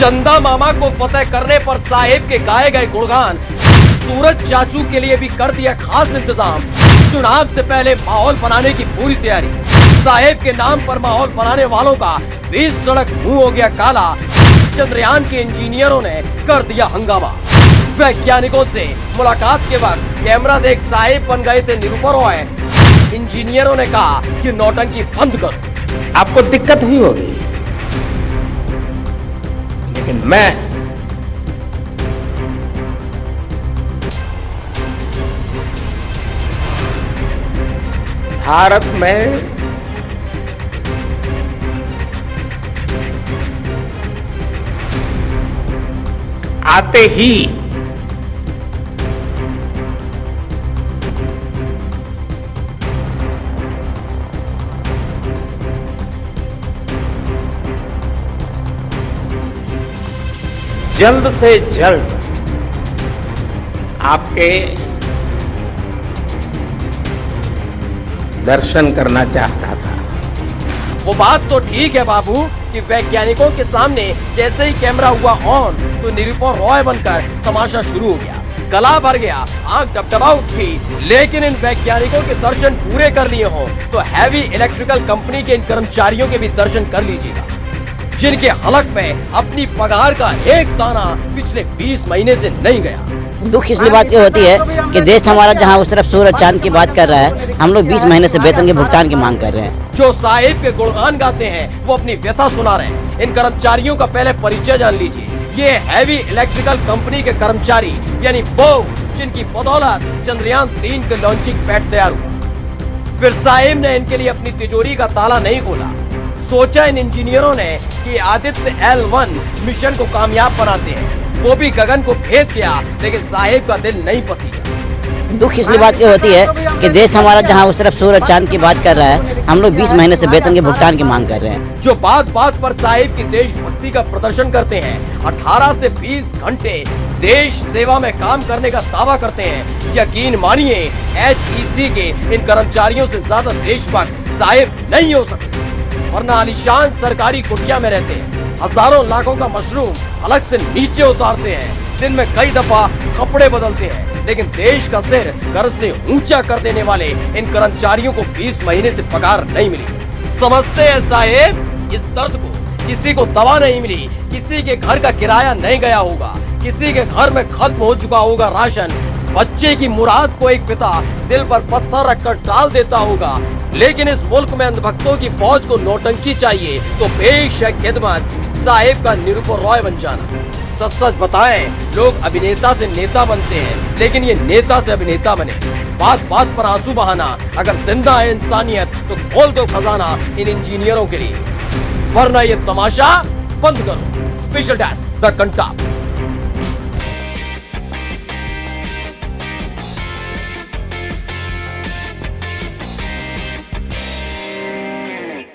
चंदा मामा को फतेह करने पर साहेब के गाए गए गुणगान, सूरज चाचू के लिए भी कर दिया खास इंतजाम। चुनाव से पहले माहौल बनाने की पूरी तैयारी। साहेब के नाम पर माहौल बनाने वालों का 20 सड़क मुंह हो गया काला। चंद्रयान के इंजीनियरों ने कर दिया हंगामा। वैज्ञानिकों से मुलाकात के वक्त कैमरा देख साहेब बन गए थे निरुपर रॉय। इंजीनियरों ने कहा कि नौटंकी बंद करो। आपको दिक्कत हुई होगी, लेकिन मैं भारत में आते ही जल्द से जल्द आपके दर्शन करना चाहता था। वो बात तो ठीक है बाबू कि वैज्ञानिकों के सामने जैसे ही कैमरा हुआ ऑन तो निरुपर रॉय बनकर तमाशा शुरू हो गया। गला भर गया, आंख डबडबा उठी। लेकिन इन वैज्ञानिकों के दर्शन पूरे कर लिए हो तो हैवी इलेक्ट्रिकल कंपनी के इन कर्मचारियों के भी दर्शन कर लीजिएगा, जिनके हलक में अपनी पगार का एक दाना पिछले 20 महीने से नहीं गया। दुख इसलिए बात ये होती है कि देश हमारा जहां उस तरफ सूरज चांद की बात कर रहा है, हम लोग 20 महीने से वेतन के भुगतान की मांग कर रहे हैं। जो साहेब के गुणगान गाते हैं वो अपनी व्यथा सुना रहे हैं। इन कर्मचारियों का पहले परिचय जान लीजिए। ये हैवी इलेक्ट्रिकल कंपनी के कर्मचारी, यानी वो जिनकी बदौलत चंद्रयान 3 के लॉन्चिंग पैड तैयार हुआ। फिर साहेब ने इनके लिए अपनी तिजोरी का ताला नहीं खोला। सोचा इन इंजीनियरों ने कि आदित्य L1 मिशन को कामयाब बनाते हैं, वो भी गगन को भेद किया, लेकिन साहेब का दिल नहीं पसीजा। दुख इसलिए बात ये होती है कि देश हमारा जहां उस तरफ सूरज चांद की बात कर रहा है, हम लोग 20 महीने से वेतन के भुगतान की मांग कर रहे हैं। जो बात बात पर साहेब की देशभक्ति का प्रदर्शन करते हैं, 18 से 20 घंटे देश सेवा में काम करने का दावा करते हैं, यकीन मानिए HEC के इन कर्मचारियों से ज्यादा देशभक्त साहेब नहीं हो सकते। वरना आलीशान सरकारी कुटिया में रहते हैं, हजारों लाखों का मशरूम हलक से नीचे उतारते हैं, दिन में कई दफा कपड़े बदलते हैं, लेकिन देश का सिर गर्व से ऊंचा कर देने वाले इन कर्मचारियों को 20 महीने से पगार नहीं मिली। समझते हैं साहेब इस दर्द को। किसी को दवा नहीं मिली, किसी के घर का किराया नहीं गया होगा, किसी के घर में खत्म हो चुका होगा राशन, बच्चे की मुराद को एक पिता दिल पर पत्थर रखकर टाल देता होगा। लेकिन इस मुल्क में अंधभक्तों की फौज को नौटंकी चाहिए तो बेशक खिदमत साहेब का निरुपर रॉय बन जाना। सच सच बताएं, लोग अभिनेता से नेता बनते हैं, लेकिन ये नेता से अभिनेता बने। बात बात पर आंसू बहाना, अगर जिंदा है इंसानियत तो खोल दो खजाना इन इंजीनियरों के लिए, वरना ये तमाशा बंद करो। Special desk the Kantap.